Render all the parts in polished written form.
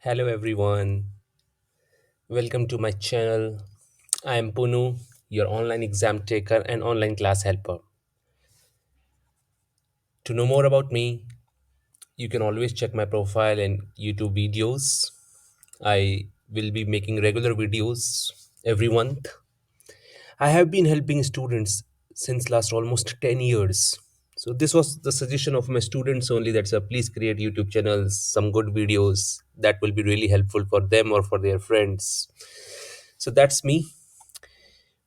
Hello everyone, welcome to my channel. I am Punu, your online exam taker and online class helper. To know more about me, you can always check my profile and YouTube videos. I will be making regular videos every month. I have been helping students since last almost 10 years. So this was the suggestion of my students only that please create YouTube channels, some good videos that will be really helpful for them or for their friends. So that's me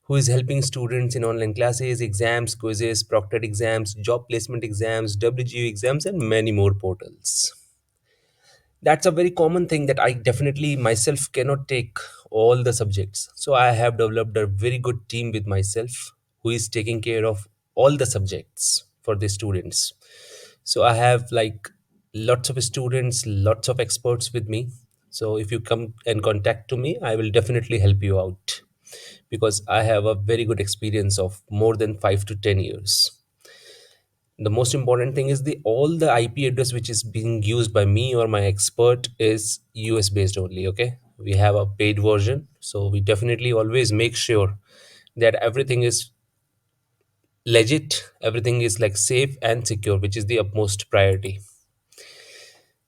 who is helping students in online classes, exams, quizzes, proctored exams, job placement exams, WGU exams, and many more portals. That's a very common thing that I definitely myself cannot take all the subjects. So I have developed a very good team with myself who is taking care of all the subjects for the students. So I have like lots of students, lots of experts with me. So if you come and contact to me, I will definitely help you out because I have a very good experience of more than 5 to 10 years. The most important thing is the all the IP address which is being used by me or my expert is US based only. Okay, we have a paid version, so we definitely always make sure that everything is legit, everything is like safe and secure, which is the utmost priority.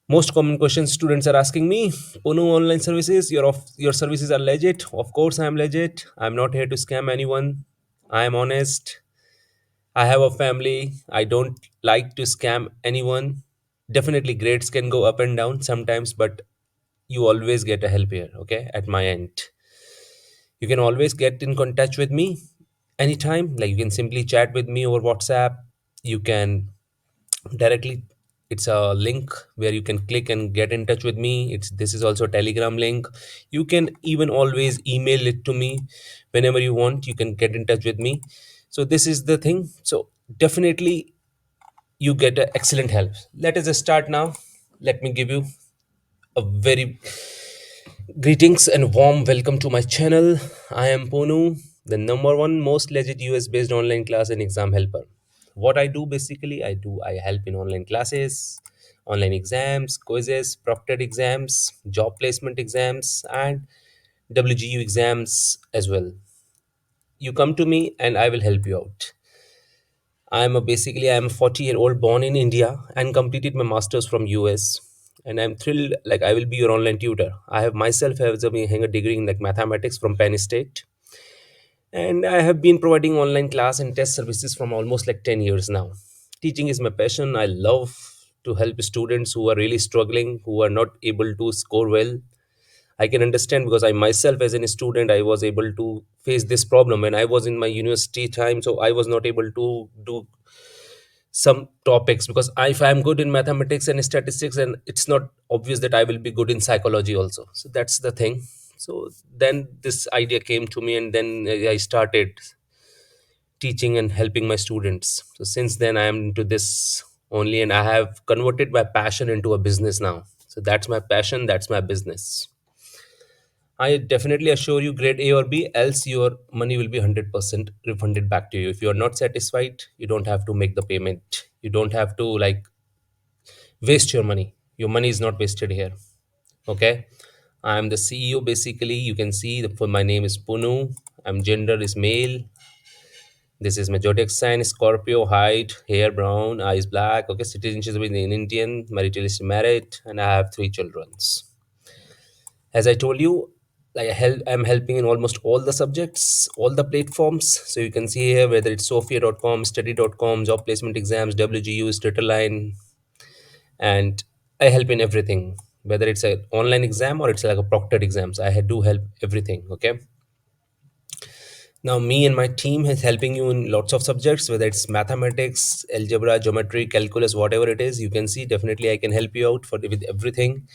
Most common questions students are asking me: Punu online services, your services are legit? Of course I am legit. I'm not here to scam anyone. I am honest. I have a family. I don't like to scam anyone. Definitely grades can go up and down sometimes, but you always get a help here, okay, at my end. You can always get in contact with me anytime. Like you can simply chat with me over WhatsApp. You can directly, it's a link where you can click and get in touch with me. It's this is also a Telegram link. You can even always email it to me whenever you want. You can get in touch with me. So this is the thing. So definitely you get a excellent help. Let us just start now. Let me give you a very greetings and warm welcome to my channel. I am Punu, the number one most legit US based online class and exam helper. What I do basically, I help in online classes, online exams, quizzes, proctored exams, job placement exams, and WGU exams as well. You come to me and I will help you out. I'm a 40-year-old born in India and completed my masters from US. And I'm thrilled like I will be your online tutor. I have myself have a degree in like mathematics from Penn State. And I have been providing online class and test services from almost like 10 years now. Teaching is my passion. I love to help students who are really struggling, who are not able to score well. I can understand because I myself, as a student, I was able to face this problem when I was in my university time. So I was not able to do some topics because if I'm good in mathematics and statistics, and it's not obvious that I will be good in psychology also. So that's the thing. So then this idea came to me, and then I started teaching and helping my students. So since then, I am into this only, and I have converted my passion into a business now. So that's my passion, that's my business. I definitely assure you, grade A or B, else your money will be 100% refunded back to you. If you are not satisfied, you don't have to make the payment. You don't have to like waste your money. Your money is not wasted here. Okay. I'm the CEO basically. You can see for my name is Punu. I'm gender is male. This is my zodiac sign Scorpio, height, hair brown, eyes black. Okay, citizenship is in Indian, marital is married, and I have three children. As I told you, I'm helping in almost all the subjects, all the platforms. So you can see here whether it's sophia.com, study.com, job placement exams, WGU, Tutor line, and I help in everything. Whether it's an online exam or it's like a proctored exams, do help everything. Okay. Now me and my team is helping you in lots of subjects, whether it's mathematics, algebra, geometry, calculus, whatever it is. You can see definitely I can help you out for with everything.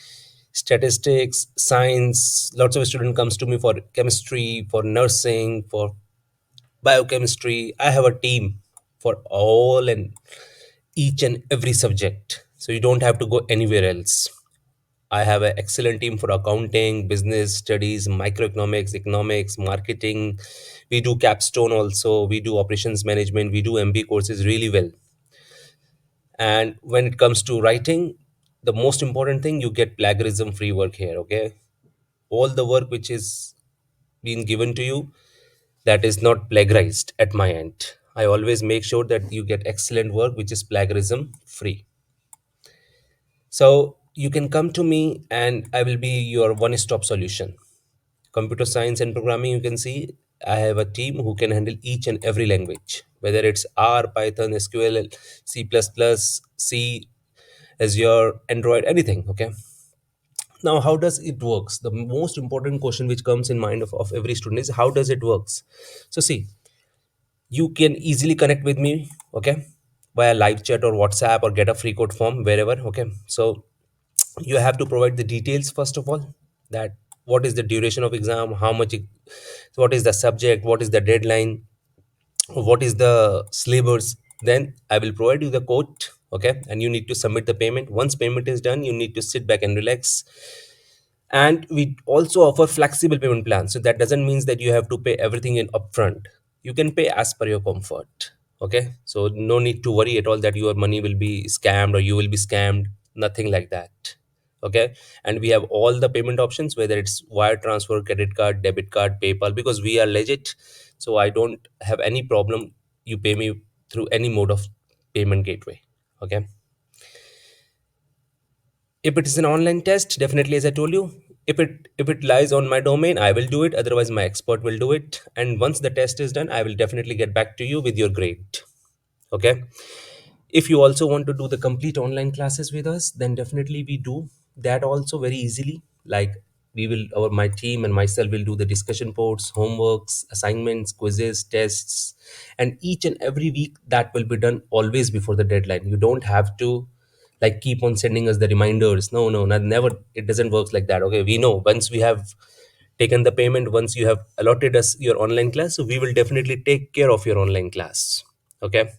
Statistics, science. Lots of student comes to me for chemistry, for nursing, for biochemistry. I have a team for all and each and every subject, so you don't have to go anywhere else. I have an excellent team for accounting, business studies, microeconomics, economics, marketing. We do capstone also. We do operations management. We do MB courses really well. And when it comes to writing, the most important thing, you get plagiarism free work here. Okay, all the work which is being given to you, that is not plagiarized at my end. I always make sure that you get excellent work which is plagiarism free. So you can come to me and I will be your one stop solution. Computer science and programming, you can see I have a team who can handle each and every language, whether it's R, Python, SQL, C++, C, Azure, Android, anything. Okay. Now, how does it works? The most important question which comes in mind of every student is how does it works? So see, you can easily connect with me, okay, via live chat or WhatsApp or get a free code form wherever. Okay. So you have to provide the details first of all, that what is the duration of exam, how much what is the subject, what is the deadline, what is the syllabus. Then I will provide you the code. Okay, and you need to submit the payment. Once payment is done, you need to sit back and relax. And we also offer flexible payment plans, so that doesn't mean that you have to pay everything in upfront. You can pay as per your comfort. Okay, so no need to worry at all that your money will be scammed or you will be scammed, nothing like that. Okay, and we have all the payment options, whether it's wire transfer, credit card, debit card, PayPal, because we are legit. So I don't have any problem, you pay me through any mode of payment gateway. Okay, if it is an online test, definitely, as I told you, if it lies on my domain, I will do it, otherwise my expert will do it. And once the test is done, I will definitely get back to you with your grade. Okay, if you also want to do the complete online classes with us, then definitely we do that also very easily. Like, we will, our my team and myself will do the discussion boards, homeworks, assignments, quizzes, tests, and each and every week that will be done always before the deadline. You don't have to like keep on sending us the reminders. No, no, not, never. It doesn't work like that. Okay, we know once we have taken the payment, once you have allotted us your online class, so we will definitely take care of your online class. Okay,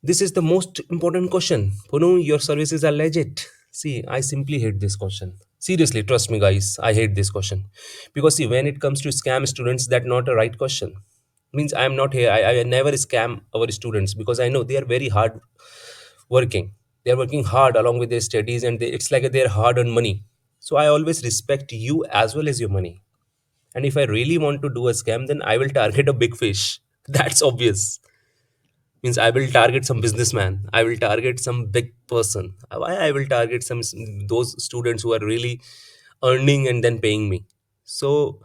this is the most important question. Punu, your services are legit. See, I simply hate this question. Seriously, trust me, guys. I hate this question. Because, see, when it comes to scam students, that's not a right question. Means I am not here. I never scam our students because I know they are very hard working. They are working hard along with their studies and it's like their hard earned money. So I always respect you as well as your money. And if I really want to do a scam, then I will target a big fish. That's obvious. Means I will target some businessman, I will target some big person. Why I will target some those students who are really earning and then paying me. So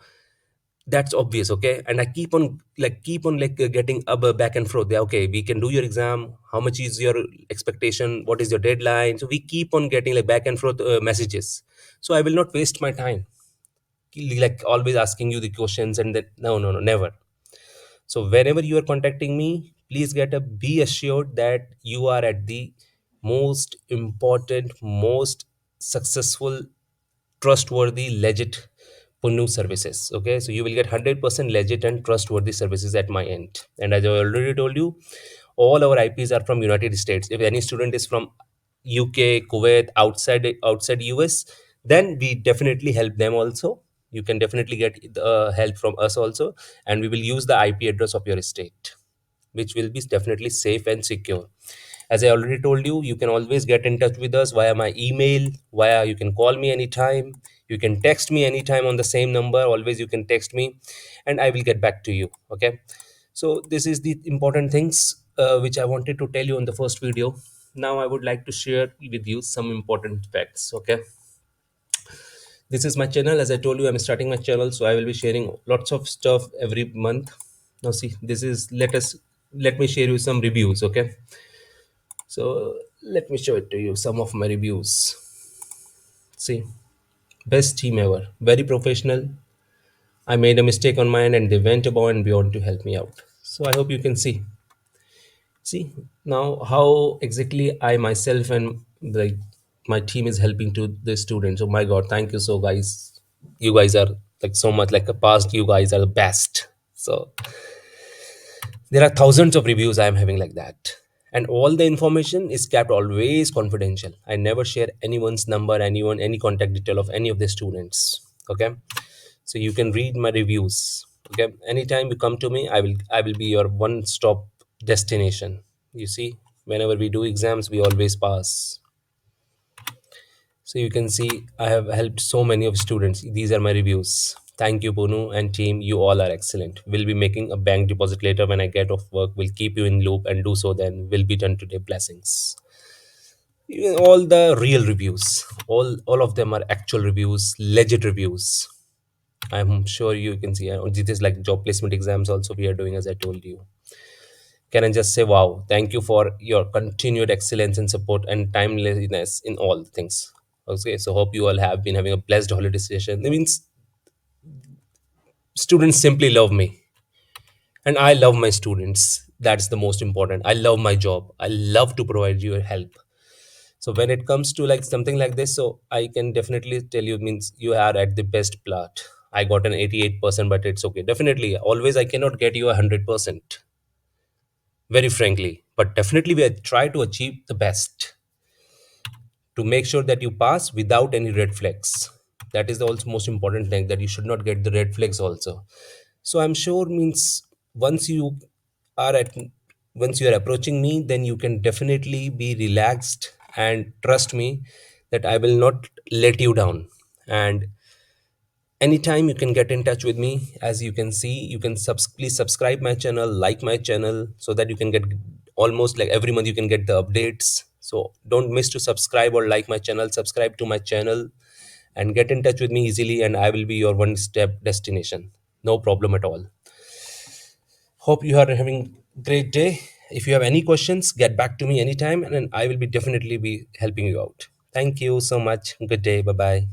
that's obvious. Okay, and I keep on getting back and forth. Yeah, okay, we can do your exam, how much is your expectation, what is your deadline. So we keep on getting like back and forth messages. So I will not waste my time like always asking you the questions and then no, no, no, never. So whenever you are contacting me, please be assured that you are at the most important, most successful, trustworthy, legit Punu services. Okay, so you will get 100% legit and trustworthy services at my end. And as I already told you, all our IPs are from United States. If any student is from UK, Kuwait, outside US, then we definitely help them also. You can definitely get help from us also, and we will use the IP address of your state, which will be definitely safe and secure. As I already told you, you can always get in touch with us via my email, via you can call me anytime, you can text me anytime on the same number. Always you can text me, and I will get back to you. Okay. So this is the important things which I wanted to tell you in the first video. Now I would like to share with you some important facts. Okay, this is my channel. As I told you, I'm starting my channel, so I will be sharing lots of stuff every month. Now see, this is let me share you some reviews. Okay, so let me show it to you some of my reviews. See, best team ever, very professional. I made a mistake on mine and they went above and beyond to help me out. So I hope you can see now how exactly I myself and my team is helping to the students. Oh my god, thank you so guys. You guys are like so much like a past, you guys are the best. So there are thousands of reviews I am having like that. And all the information is kept always confidential. I never share anyone's number, any contact detail of any of the students. Okay. So you can read my reviews. Okay. Anytime you come to me, I will be your one-stop destination. You see, whenever we do exams, we always pass. So you can see I have helped so many of students. These are my reviews. Thank you, Punu and team, you all are excellent. We'll be making a bank deposit later when I get off work. We'll keep you in loop and do so then. Will be done today. Blessings. Even all the real reviews, all of them are actual reviews, legit reviews. I'm sure you can see this is like job placement exams also we are doing, as I told you. Can I just say wow, thank you for your continued excellence and support and timeliness in all things. Okay, so hope you all have been having a blessed holiday session. That means students simply love me and I love my students. That's the most important. I love my job. I love to provide you help. So when it comes to like something like this, so I can definitely tell you, means you are at the best part. I got an 88%, but it's okay. Definitely, always I cannot get you 100%, very frankly. But definitely we try to achieve the best to make sure that you pass without any red flags. That is the also most important thing, that you should not get the red flags also. So I'm sure means once you are at once you are approaching me, then you can definitely be relaxed and trust me that I will not let you down. And anytime you can get in touch with me. As you can see, you can please subscribe my channel, like my channel, so that you can get almost like every month you can get the updates. So don't miss to subscribe or like my channel. Subscribe to my channel and get in touch with me easily, and I will be your one step destination. No problem at all. Hope you are having great day. If you have any questions, get back to me anytime and I will be definitely be helping you out. Thank you so much. Good day. Bye bye.